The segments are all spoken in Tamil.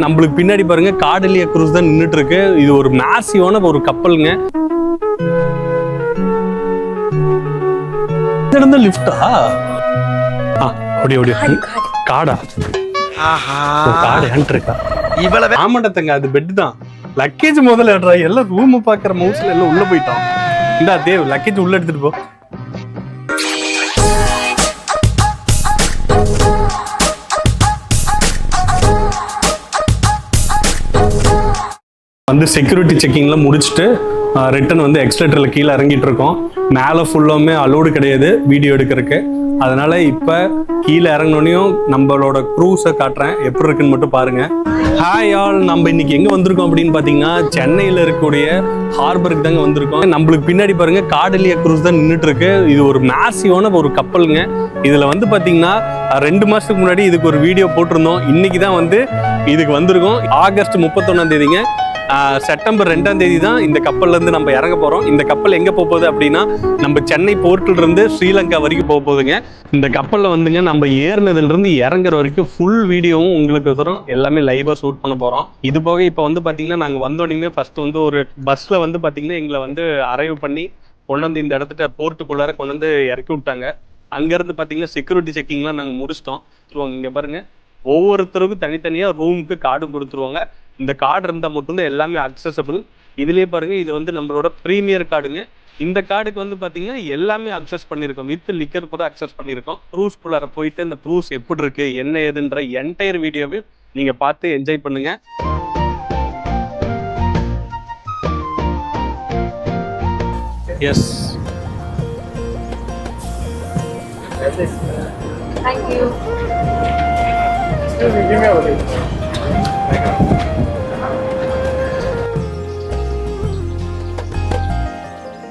நம்மளுக்கு பின்னாடி பாருங்க கார்டெலியா க்ரூஸ் தான் நின்றுட்டு இருக்கு. இது ஒரு மேசிவான ஒரு கப்பலுங்க. லிஃப்டா காடா காடு இருக்கா இவ்வளவு ஆமாட்டங்க. அது பெட் தான். லக்கேஜ் முதல்ல ஏடுறா. எல்லாம் ரூம் பாக்குற மவுஸ்ல எல்லாம் உள்ள போயிட்டோம். இந்தா தேவ் லக்கேஜ் உள்ள எடுத்துட்டு போ. வந்து செக்யூரிட்டி செக்கிங்லாம் முடிச்சுட்டு ரிட்டன் வந்து எக்ஸ்லேட்டர்ல கீழே இறங்கிட்டு இருக்கோம். மேலே ஃபுல்லாமே அலோடு கிடையாது வீடியோ எடுக்கிறதுக்கு. அதனால இப்போ கீழே இறங்கினோனையும் நம்மளோட க்ரூஸை காட்டுறேன், எப்படி இருக்குன்னு மட்டும் பாருங்க. ஹாய் ஆல், நம்ம இன்னைக்கு எங்க வந்திருக்கோம் அப்படின்னு பாத்தீங்கன்னா சென்னையில இருக்கக்கூடிய ஹார்பருக்கு தாங்க வந்திருக்கோம். நம்மளுக்கு பின்னாடி பாருங்க கார்டெலியா க்ரூஸ் தான் நின்றுட்டு இருக்கு. இது ஒரு மேசிவான ஒரு கப்பலுங்க. இதுல வந்து பாத்தீங்கன்னா 2 மாசத்துக்கு முன்னாடி இதுக்கு ஒரு வீடியோ போட்டிருந்தோம். இன்னைக்கு தான் வந்து இதுக்கு வந்திருக்கோம். ஆகஸ்ட் 31ஆம் தேதிங்க. செப்டம்பர் 2ஆம் தேதி தான் இந்த கப்பல்ல இருந்து நம்ம இறங்க போறோம். இந்த கப்பல் எங்க போகுது அப்படின்னா நம்ம சென்னை போர்ட்ல இருந்து ஸ்ரீலங்கா வரைக்கும் போகுதுங்க. இந்த கப்பல்ல வந்துங்க நம்ம ஏறினதுல இருந்து இறங்குற வரைக்கும் ஃபுல் வீடியோவும் உங்களுக்கு தரும். எல்லாமே லைவா ஷூட் பண்ண போறோம். இது போக இப்போ வந்து பாத்தீங்கன்னா நாங்க வந்தோடனே ஃபர்ஸ்ட் வந்து ஒரு பஸ்ல வந்து பாத்தீங்கன்னா எங்களை வந்து அரைவ் பண்ணி கொண்டு வந்து இந்த இடத்துல போர்ட்டுக்குள்ளார கொண்டு வந்து இறக்கி விட்டாங்க. அங்க இருந்து பாத்தீங்கன்னா செக்யூரிட்டி செக்கிங்லாம் நாங்க முடிச்சிட்டோம். இங்க பாருங்க, ஒவ்வொருத்தருக்கும் தனித்தனியா ரூமுக்கு கார்டு கொடுத்துருவாங்க. இந்த கார்டு இருந்தால் மட்டும்தான் எல்லாமே அக்சசபிள். இதுலேயே பாருங்க, இது வந்து நம்மளோட ப்ரீமியர் கார்டுங்க. இந்த கார்டுக்கு வந்து பார்த்தீங்கன்னா எல்லாமே அக்சஸ் பண்ணியிருக்கோம். வித் லிக்கர் கூட அக்சஸ் பண்ணியிருக்கோம். க்ரூஸ்குள்ளார போயிட்டு இந்த க்ரூஸ் எப்படி இருக்கு என்ன ஏதுன்ற என்டையர் வீடியோவை நீங்கள் பார்த்து என்ஜாய் பண்ணுங்க. Yes, Thank you.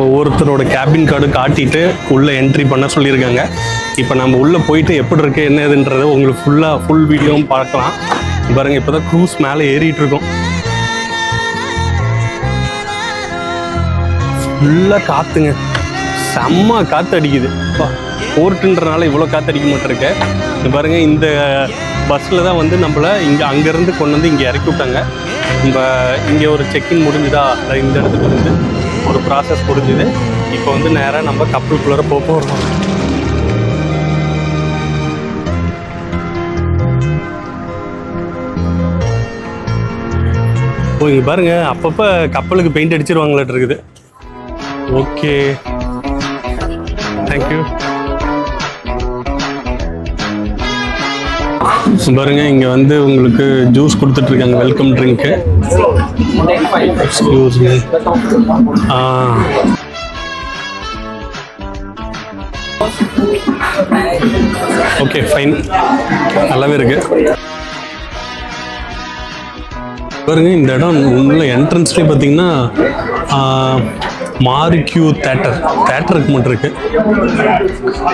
ஒவ்வொருத்தரோட கேபின் கார்டு காட்டிட்டு உள்ள என்ட்ரி பண்ண சொல்லியிருக்காங்க. இப்போ நம்ம உள்ள போயிட்டு எப்படி இருக்கு என்ன ஏதுன்றதை உங்களுக்கு ஃபுல் வீடியோவும் பார்க்கலாம். பாருங்க, இப்போதான் க்ரூஸ் மேலே ஏறிட்டு இருக்கோம். ஃபுல்லாக காத்துங்க, செம்ம காற்று அடிக்குது. போர்ட்டுன்றனால இவ்வளோ காற்று அடிக்க மாட்டிருக்கு. இது பாருங்க, இந்த பஸ்ஸில் தான் வந்து நம்மளை அங்கேருந்து கொண்டு வந்து இங்கே இறக்கி விட்டாங்க. நம்ம இங்கே ஒரு செக்இன் முடிஞ்சுதா, இந்த இடத்துக்கு வந்து ஒரு ப்ராசஸ் முடிஞ்சுது. இப்போ வந்து நேராக நம்ம கப்பலுக்குள்ளார போகிறோம். ஓ, இங்கே பாருங்க, அப்பப்போ கப்பலுக்கு பெயிண்ட் அடிச்சிருவாங்களாட்டு இருக்குது. Okay, thank you. பாருங்க, இங்க வந்து உங்களுக்கு ஜூஸ் கொடுத்துட்டு இருக்காங்க, welcome drink. Excuse me. Okay, fine, நல்லாவே இருக்கு. பாருங்க, இந்த இடம் உள்ள என்ட்ரன்ஸ்லேயே பார்த்தீங்கன்னா மாரிக்யூ தேட்டருக்கு மட்டும் இருக்கு.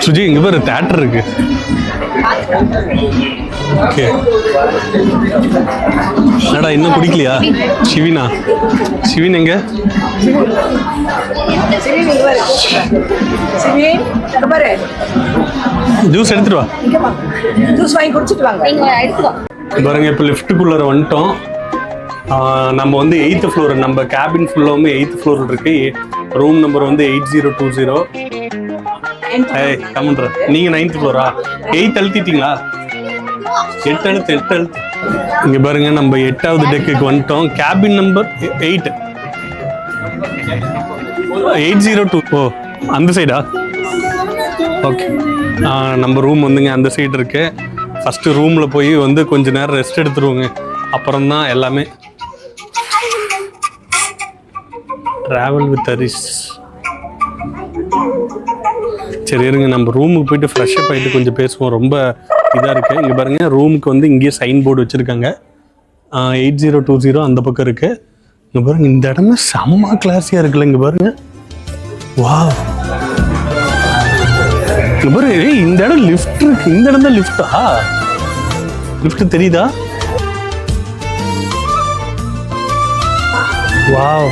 சுஜி, இங்க பாரு, தேட்டர் இருக்கு. ஓகே, என்னடா இன்னும் குடிக்கலையா? சிவின் எங்க? ஜூஸ் எடுத்துட்டு வா. ஜூஸ் வாங்கி குடிச்சிட்டு வாங்க. பாருங்க, இப்போ லிஃப்ட்டுக்குள்ளார வந்துட்டோம். நம்ம வந்து 8th ஃப்ளோர், நம்ம கேபின் ஃபுல்லாமே 8th ஃப்ளோர் இருக்கு. ரூம் நம்பர் வந்து 8020. ஏய் கமன்ற, நீங்க 9th ஃப்ளோரா? 8 அழுத்திட்டீங்களா? 8 அழுத்து. இங்க பாருங்க, நம்ம 8வது டெக்குக்கு வந்துட்டோம். Cabin number 8 802. ஓ, அந்த சைடா? ஓகே, நம்ம ரூம் வந்துங்க அந்த சைடு இருக்கு. ஃபர்ஸ்ட் ரூம்ல போய் வந்து கொஞ்ச நேரம் ரெஸ்ட் எடுத்துருவோங்க. அப்புறம் தான் எல்லாமே. Travel with Haris. சரி இருங்க, நம்ம ரூமுக்கு போயிட்டு ஃப்ரெஷ்அப் ஆகிட்டு கொஞ்சம் பேசுவோம். ரொம்ப இதாக இருக்குது. இங்கே பாருங்கள், ரூமுக்கு வந்து இங்கேயே சைன் போர்டு வச்சுருக்காங்க. 8020 அந்த பக்கம் இருக்குது. இங்கே பாருங்கள், இந்த இடமே செம்ம கிளாஸியாக இருக்குல்ல. இங்கே பாருங்கள், வா, இங்கே பாருங்க, இந்த இடம் லிஃப்ட் இருக்கு. இந்த இடம் தான் லிஃப்டா? லிஃப்ட் தெரியுதா? வாவ்,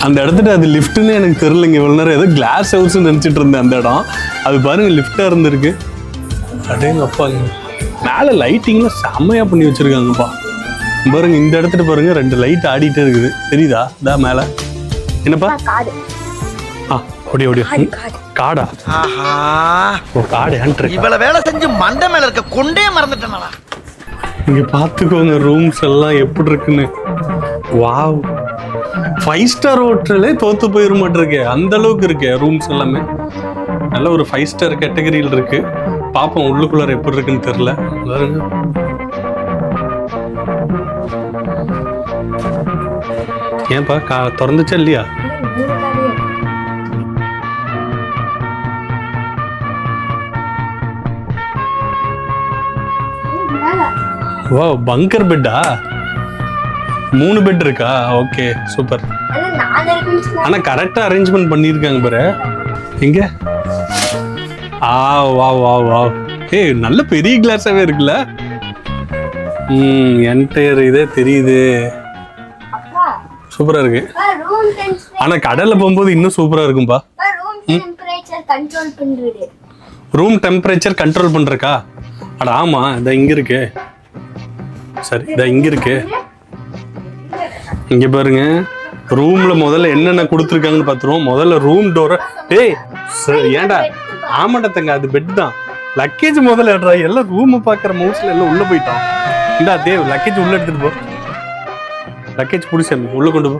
அந்த இடத்துல அது லிஃப்ட்னு எனக்கு தெரியலைங்க. இவ்வளோ நேரம் ஏதோ கிளாஸ் ஹவுஸ்ன்னு நினச்சிட்டு இருந்தேன். அந்த இடம் அது பாருங்க லிஃப்டாக இருந்திருக்கு. அடேங்க அப்பா, மேல லைட்டிங்ல செம்மையா பண்ணி வச்சிருக்காங்கப்பா. பாருங்க இந்த இடத்துல பாருங்க 2 லைட் ஆடிட்டே இருக்குது, தெரியுதா? இதா மேல என்னப்பா? காடு. ஓடி ஓடி காடா? ஆஹா, ஓ காடு ஹண்டர். இவ்வளவு வேலை செஞ்சு மண்டை மேல இருக்க கொண்டே மறந்துட்டேனா? இங்க பாத்துக்கோங்க ரூம்ஸ் எல்லாம் எப்படி இருக்குன்னு. வாவ், 5 ஸ்டார் ஹோட்டலே தோத்து போயிட மாட்டிருக்கு, அந்த அளவுக்கு இருக்கு ரூம்ஸ் எல்லாமே. நல்ல ஒரு 5 ஸ்டார் கேட்டகரியில் இருக்கு. பாப்போம் உள்ளுக்குள்ளார எப்படி இருக்குன்னு தெரியல. பாருங்க ஏன்பா திறந்துச்சா இல்லையா? வா, பங்கர் பெட்டா? 3 பெட் இருக்கா? Okay super. ஆனா கரெக்டா அரேஞ்ச்மெண்ட் பண்ணிருக்காங்க பாரு. எங்க? வா வா வா. ஏய் நல்ல பெரிய கிளாஸாவே இருக்குல்ல. என்டையர் இதே தெரியுது, சூப்பரா இருக்கு. ஆனா கடல்ல போகும்போது இன்னும் சூப்பரா இருக்கும்பா. ரூம் டெம்பரேச்சர் கண்ட்ரோல் பண்றக்கா? அட ஆமா, இத இங்க இருக்கு. சரி, இத இங்க இருக்கு. இங்க பாருங்க ரூம்ல முதல்ல என்னென்ன கொடுத்துருக்காங்கன்னு பாத்துருவோம். முதல்ல ரூம் டோரை. ஏய் ஏன்டா? ஆமாண்டா தங்க, அது பெட் தான். லக்கேஜ் முதல்ல ஏடுறா. எல்லாம் ரூம் பாக்குற மவுஸ்ல எல்லாம் உள்ள போயிட்டான். இந்தா தேவ், லக்கேஜ் உள்ள எடுத்துட்டு போ. லக்கேஜ் புடிச்சாமி உள்ள கொண்டு போ.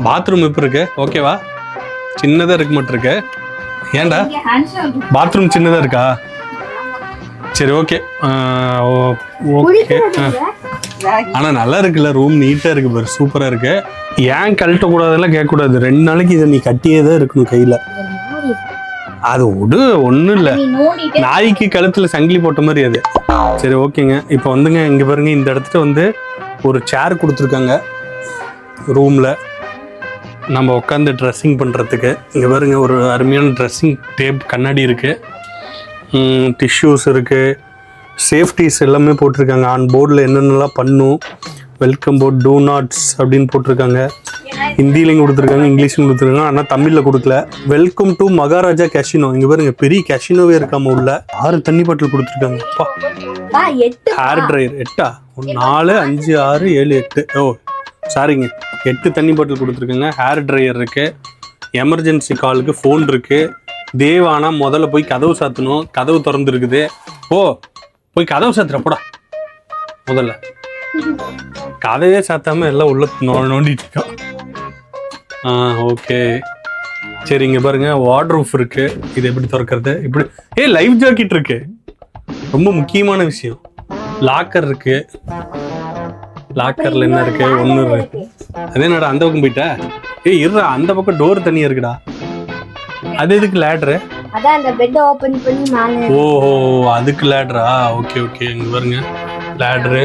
பாத்ரூம் இப்ப இருக்கு, ஓகேவா? சின்னதா இருக்க மாட்டு இருக்கு. ஏன்டா பாத்ரூம் சின்னதா இருக்கா? சரி ஓகே ஓகே. ஆனா நல்லா இருக்குல்ல, ரூம் நீட்டா இருக்கு பாரு, சூப்பரா இருக்கு. ஏன் கழட்ட கூடாதெல்லாம் கேட்க கூடாது. 2 நாளைக்கு இதை நீ கட்டியே தான் இருக்கணும் கையில. அது விடு, ஒண்ணும் இல்ல, நாய்க்கு கழுத்துல சங்கிலி போட்ட மாதிரி அது. சரி ஓகேங்க. இப்போ வந்துங்க இங்க பாருங்க, இந்த இடத்துல வந்து ஒரு சேர் கொடுத்துருக்காங்க ரூம்ல நம்ம உட்காந்து ட்ரெஸ்ஸிங் பண்றதுக்கு. இங்க பாருங்க ஒரு அருமையான ட்ரெஸ்ஸிங் டேப், கண்ணாடி இருக்கு, டிஷ்யூஸ் இருக்கு, சேஃப்டிஸ் எல்லாமே போட்டிருக்காங்க. ஆன் போர்டில் என்னென்னலாம் பண்ணும், வெல்கம் போர்ட், டூ நாட்ஸ் அப்படின்னு போட்டிருக்காங்க. ஹிந்திலையும் கொடுத்துருக்காங்க, இங்கிலீஷ்லையும் கொடுத்துருக்காங்க, ஆனால் தமிழில் கொடுக்கல. Welcome to Maharaja casino. இங்கே பாருங்க பெரிய கேஷினோவே இருக்காம உள்ள. 6 தண்ணி பாட்டில் கொடுத்துருக்காங்க. Hair dryer 8 4 5 6 7 8. ஓ சாரிங்க, 8 தண்ணி பாட்டில் கொடுத்துருக்காங்க. ஹேர் ட்ரையர் இருக்கு, எமர்ஜென்சி காலுக்கு ஃபோன் இருக்கு. தேவானா முதல்ல போய் கதவு சாத்தணும், கதவு திறந்து இருக்குது. ஓ போய் கதவு சாத்துற போடா. முதல்ல கதவே சாத்தாம எல்லாம் உள்ள நோண்டிட்டு இருக்கோம். ஓகே சரி. இங்க பாருங்க வார்ட்ரூஃப் இருக்கு. இது எப்படி திறக்கிறது? இப்படி. லைஃப் ஜாக்கெட் இருக்கு, ரொம்ப முக்கியமான விஷயம். லாக்கர் இருக்கு. லாக்கர்ல என்ன இருக்கு? ஒண்ணு இருக்கு. அதே என்னடா அந்த பக்கம் போயிட்டா? இருடா, அந்த பக்கம் டோர் தனியா இருக்குடா. அது எதுக்கு லேடரு? அதான் அந்த பெட் ஓபன் பண்ணி மேல. ஓஹோ அதுக்கு லேடரா? Okay okay. இங்க பாருங்க லேடரு,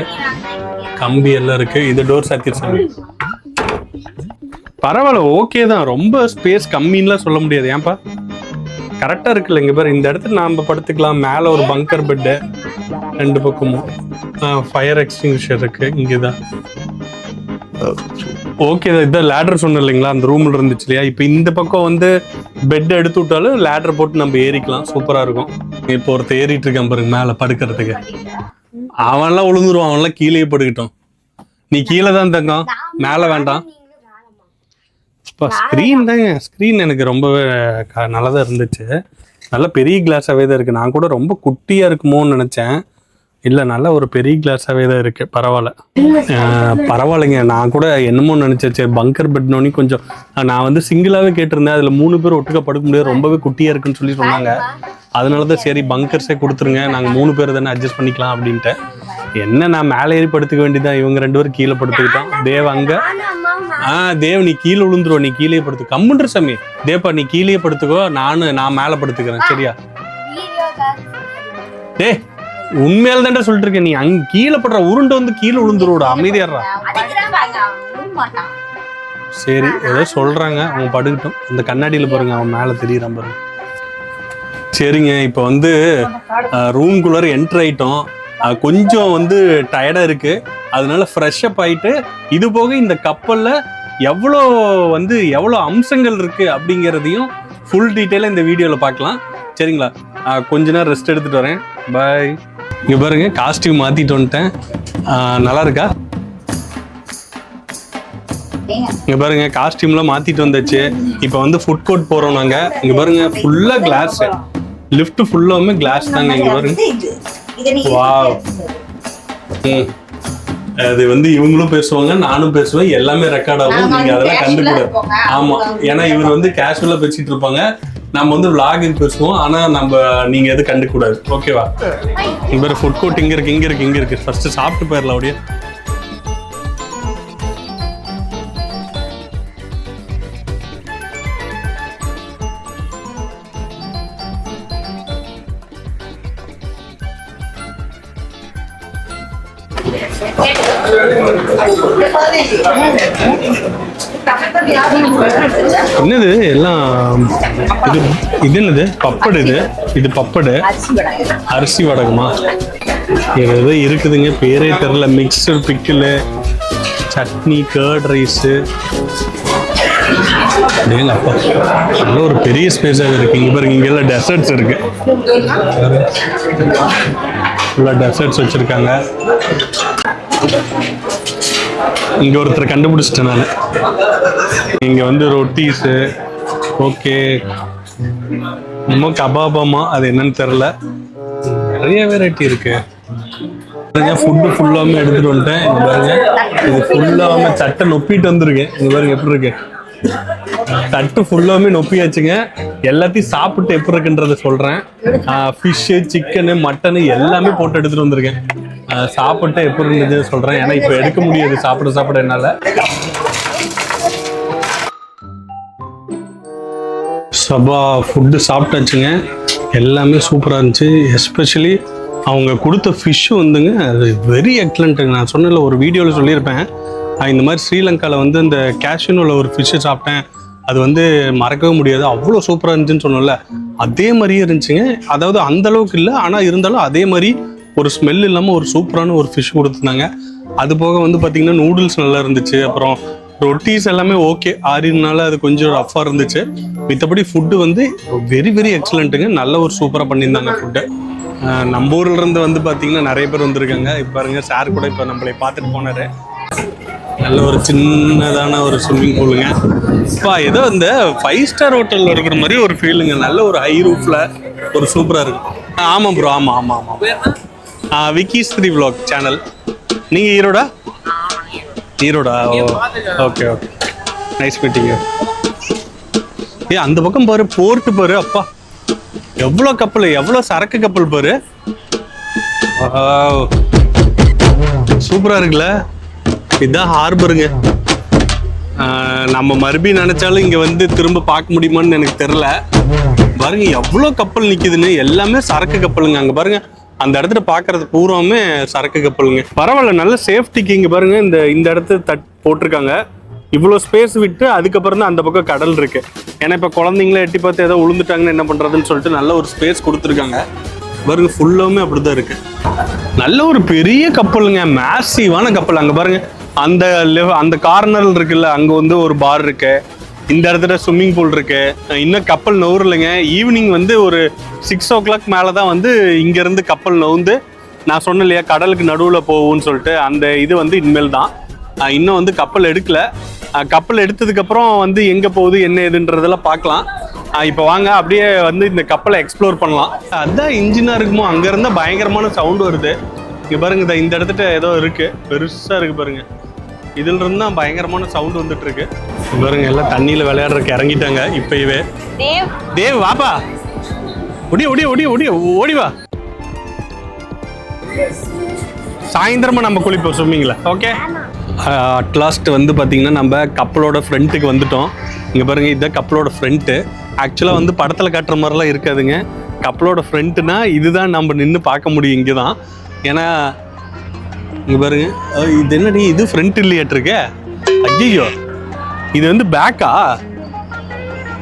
கம்பி எல்லாம் இருக்கு. இது டோர் சாத்திருச்சாங்க. பரவாயில்ல, ஓகே தான். ரொம்ப ஸ்பேஸ் கம்மின்னுலாம் சொல்ல முடியாது. ஏன்பா கரெக்டா இருக்குல்ல. இங்க பாரு, இந்த இடத்துல நாம படுத்துக்கலாம். மேல ஒரு பங்கர் பெட்டு, 2 பக்கமும் ஃபயர் எக்ஸ்டிங்ஷர் இருக்கு. இங்கதான் ஓகே. இதான் லேடர் சொன்ன இல்லைங்களா, அந்த ரூம்ல இருந்துச்சு இல்லையா? இப்போ இந்த பக்கம் வந்து பெட் எடுத்து விட்டாலும் லேடர் போட்டு நம்ம ஏறிக்கலாம், சூப்பரா இருக்கும். இப்போ ஒருத்தர் ஏறிட்டு இருக்கான் பாருங்க மேல படுக்கிறதுக்கு. அவன்லாம் விழுந்துருவான், அவன்லாம் கீழே படுக்கட்டும். நீ கீழே தான் தங்கம், மேல வேண்டாம். ஸ்க்ரீன் தாங்க, ஸ்க்ரீன் எனக்கு ரொம்பவே நல்லதா இருந்துச்சு. நல்ல பெரிய கிளாஸாவே தான் இருக்கு. நான் கூட ரொம்ப குட்டியா இருக்குமோன்னு நினைச்சேன். இல்லை, நல்ல ஒரு பெரிய கிளாஸாகவே தான் இருக்குது. பரவாயில்ல, பரவாயில்லைங்க. நான் கூட என்னமோ நினச்சேன், சரி பங்கர் பெட்னோனி கொஞ்சம் நான் வந்து சிங்கிளாகவே கேட்டிருந்தேன். அதில் 3 பேர் ஒட்டுக்க படுக்க முடியாது, ரொம்பவே குட்டியாக இருக்குன்னு சொல்லி சொன்னாங்க. அதனால தான் சரி பங்கர்ஸே கொடுத்துருங்க, நாங்கள் 3 பேர் தானே அட்ஜஸ்ட் பண்ணிக்கலாம் அப்படின்ட்டு. என்ன நான் மேலே ஏறி படுத்துக்க வேண்டியதான். இவங்க 2 பேரும் கீழே படுத்துக்கிட்டோம். தேவ் அங்கே. தேவ் நீ கீழே விழுந்துருவோம், நீ கீழே படுத்து. கம்முன்ற சாமி. தேப்பா நீ கீழே படுத்துக்கோ, நான் மேலே படுத்துக்கிறேன், சரியா? உண்மையால தான்டா சொல்லிட்டு இருக்கேன். நீ அங்க கீழே படுற உருண்டை வந்து கீழே விழுந்துருவோட, அமைதியாடுறா. சரி ஏதோ சொல்றாங்க, அவங்க படுக்கட்டும். அந்த கண்ணாடியில பாருங்க, அவன் மேல தெரியறான் பாருங்க. சரிங்க, இப்போ வந்து ரூம்குள்ளார என்டர் ஆயிட்டோம். கொஞ்சம் வந்து டயர்டா இருக்கு, அதனால ஃப்ரெஷ் அப் ஆயிட்டு, இது போக இந்த கப்பல்ல எவ்வளோ அம்சங்கள் இருக்கு அப்படிங்கிறதையும் ஃபுல் டீட்டெயிலாக இந்த வீடியோவில் பார்க்கலாம். சரிங்களா? கொஞ்ச நேரம் ரெஸ்ட் எடுத்துட்டு வரேன். பாய். இங்க பாருங்க காஸ்டியூம் மாத்திட்டு வந்துட்டேன். நல்லா இருக்கா? இங்க பாருங்க காஸ்டியூம்லாம் மாத்திட்டு வந்தாச்சு. இப்போ வந்து ஃபுட் கோர்ட் போறோம் நாங்க. இங்க பாருங்க ஃபுல்லா கிளாஸ், லிஃப்ட் ஃபுல்லாமே கிளாஸ் தாங்க. இங்க பாருங்க வாவ். அது வந்து இவங்களும் பேசுவாங்க, நானும் பேசுவேன், எல்லாமே ரெக்கார்ட் ஆகும். நீங்க அதெல்லாம் கண்டுக்கூடாது. ஆமா, ஏன்னா இவர் வந்து கேஷுவலா பேசிட்டு இருப்பாங்க, நம்ம வந்து vlog பேசுவோம். ஆனா நீங்க எது கண்டுக்கூடாது. ஓகேவா? இவர் ஃபுட் கோர்ட் இங்க இருக்கு. ஃபர்ஸ்ட் சாப்பிட்டு போயிடலாம். அப்படியே என்னது எல்லாம் இது என்னது பப்படு? இது பப்படு அரிசி வடகமா? ஏதோ இருக்குதுங்க, பேரே தெரியல. Mixture pickle, chutney, curd rice. அப்பா நல்ல ஒரு பெரிய ஸ்பேஸாக இருக்கு. இங்க பாருங்க, இங்க எல்லாம் டெசர்ட்ஸ் இருக்கு. ஃபுல்லாக டெசர்ட்ஸ் வச்சிருக்காங்க. இங்க ஒருத்தர் கண்டுபிடிச்சிட்டேன் நான். இங்க வந்து ரொட்டீஸு, ஓகே, நம்ம கபாபாமா, அது என்னன்னு தெரியல. நிறைய வெரைட்டி இருக்கு. ஃபுட்டு ஃபுல்லாமே எடுத்துட்டு வந்துட்டேன். இங்க பாருங்க, இது ஃபுல்லாமே தட்டை நொப்பிட்டு வந்திருக்கேன். இங்க பாருங்க எப்படி இருக்கு, தட்டு ஃபுல்லாமே நொப்பியாச்சுங்க. எல்லாத்தையும் சாப்பிட்டு எப்படி இருக்குன்றத சொல்றேன். ஃபிஷ்ஷு, சிக்கனு, மட்டனு எல்லாமே போட்டு எடுத்துட்டு வந்திருக்கேன். சாப்பிட்டு எப்படி இருந்ததுன்னு சொல்றேன். ஏன்னா இப்ப எடுக்க முடியாது சாப்பிட என்னால. சபா ஃபுட்டு சாப்பிட்டாச்சுங்க. எல்லாமே சூப்பரா இருந்துச்சு. எஸ்பெஷலி அவங்க கொடுத்த ஃபிஷ்ஷு வந்துங்க, அது வெரி எக்ஸலண்ட்டுங்க. நான் சொன்னல, ஒரு வீடியோவில் சொல்லியிருப்பேன். இந்த மாதிரி ஸ்ரீலங்காவில் வந்து இந்த கேஷ்யூனில் ஒரு ஃபிஷ்ஷு சாப்பிட்டேன். அது வந்து மறக்கவே முடியாது, அவ்வளோ சூப்பராக இருந்துச்சுன்னு சொன்னோம்ல, அதே மாதிரியே இருந்துச்சுங்க. அதாவது அந்த அளவுக்கு இல்லை, ஆனால் இருந்தாலும் அதே மாதிரி ஒரு ஸ்மெல் இல்லாமல் ஒரு சூப்பரான ஒரு ஃபிஷ் கொடுத்துருந்தாங்க. அது போக வந்து பார்த்தீங்கன்னா நூடுல்ஸ் நல்லா இருந்துச்சு. அப்புறம் ரொட்டீஸ் எல்லாமே ஓகே, ஆறினால அது கொஞ்சம் ரஃப்பாக இருந்துச்சு. மித்தபடி ஃபுட்டு வந்து வெரி எக்ஸலண்ட்டுங்க. நல்ல ஒரு சூப்பராக பண்ணியிருந்தாங்க ஃபுட்டு. நம்ம ஊர்ல இருந்து வந்து பார்த்தீங்கன்னா நிறைய பேர் வந்திருக்காங்க. இப்போ பாருங்க, சார் கூட இப்போ நம்மளை பார்த்துட்டு போனாரு. நல்ல ஒரு சின்னதான ஒரு ஸ்விம்மிங் பூலுங்க. இப்போ ஏதோ இந்த 5 ஸ்டார் ஹோட்டலில் இருக்கிற மாதிரி ஒரு ஃபீலுங்க. நல்ல ஒரு ஹை ரூஃபில் ஒரு சூப்பராக இருக்கு. ஆமாம் ப்ரோ, ஆமாம். Vicky's 3 vlog channel. நீங்கள் ஈரோடா? Okay nice meeting. அந்த பக்கம் பாரு, போர்ட்டு பாரு. அப்பா எவ்வளோ கப்பல், எவ்வளோ சரக்கு கப்பல் பாரு. சூப்பராக இருக்குல்ல. இதுதான் ஹார்பருங்க. நம்ம மறுபடியும் நினைச்சாலும் இங்க வந்து திரும்ப பார்க்க முடியுமான்னு எனக்கு தெரியல. பாருங்க எவ்வளோ கப்பல் நிக்குதுன்னு. எல்லாமே சரக்கு கப்பலுங்க. அங்க பாருங்க, அந்த இடத்துல பாக்குறது பூராமே சரக்கு கப்பலுங்க. பரவாயில்ல, நல்ல சேஃப்டிக்கு. இங்க பாருங்க, இந்த இடத்த போட்டிருக்காங்க. இவ்வளோ ஸ்பேஸ் விட்டு அதுக்கப்புறம் தான் அந்த பக்கம் கடல் இருக்கு. ஏன்னா இப்போ குழந்தைங்கள எட்டி பார்த்து ஏதோ விழுந்துட்டாங்கன்னு என்ன பண்றதுன்னு சொல்லிட்டு நல்ல ஒரு ஸ்பேஸ் கொடுத்துருக்காங்க. பாருங்க ஃபுல்லாமே அப்படிதான் இருக்கு. நல்ல ஒரு பெரிய கப்பலுங்க, மேசிவான கப்பல். அங்க பாருங்க, அந்த கார்னர்ல இருக்குல்ல, அங்க வந்து ஒரு பார் இருக்கு. இந்த இடத்துல ஸ்விம்மிங் பூல் இருக்கு. இன்னும் கப்பல் நவுறலைங்க. ஈவினிங் வந்து ஒரு 6 o'clock மேலதான் வந்து இங்க இருந்து கப்பல் நவுந்து, நான் சொன்னேன் இல்லையா கடலுக்கு நடுவுல போகும்னு சொல்லிட்டு, அந்த இது வந்து இனிமேல் தான். இன்னும் வந்து கப்பல் எடுக்கல. கப்பல் எடுத்ததுக்கு அப்புறம் வந்து எங்க போகுது என்ன ஏதுன்றதெல்லாம் பார்க்கலாம். இப்போ வாங்க அப்படியே வந்து இந்த கப்பலை எக்ஸ்ப்ளோர் பண்ணலாம். அதான் இன்ஜினா இருக்குமோ, அங்க இருந்தா பயங்கரமான சவுண்ட் வருது. இங்க பாருங்க, இந்த இடத்துல ஏதோ இருக்கு, பெருசா இருக்கு பாருங்க. இதுல இருந்து தான் பயங்கரமான சவுண்ட் வந்துட்டு இருக்கு. பாருங்க, எல்லாம் தண்ணியில விளையாடுறதுக்கு இறங்கிட்டாங்க. இப்பவே தேவ் வாப்பா, ஓடி வா. சாயந்தரமா நம்ம குளிப்போம் ஸ்விம்மிங்ல. ஓகே, அட்லாஸ்ட் வந்து பாத்தீங்கன்னா நம்ம கப்பலோட ஃப்ரண்ட்டுக்கு வந்துட்டோம். இங்க பாருங்க, இதுதான் கப்பலோட ஃப்ரண்ட்டு. ஆக்சுவலா வந்து படத்துல காட்டுற மாதிரிலாம் இருக்காதுங்க. கப்பலோட ஃப்ரண்ட்னா இதுதான் நம்ம நின்று பார்க்க முடியும். இங்கதான். ஏன்னா இங்க பாருங்க, இது என்னடி, இது ஃப்ரண்ட் இல்லையாட்டிருக்க. ஐயோ, இது வந்து பேக்கா?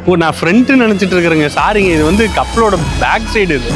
ஓ, நான் ஃப்ரண்ட் நினைச்சிட்டு இருக்கிறேங்க. சாரிங்க, இது வந்து கப்பலோட பேக் சைடு. இது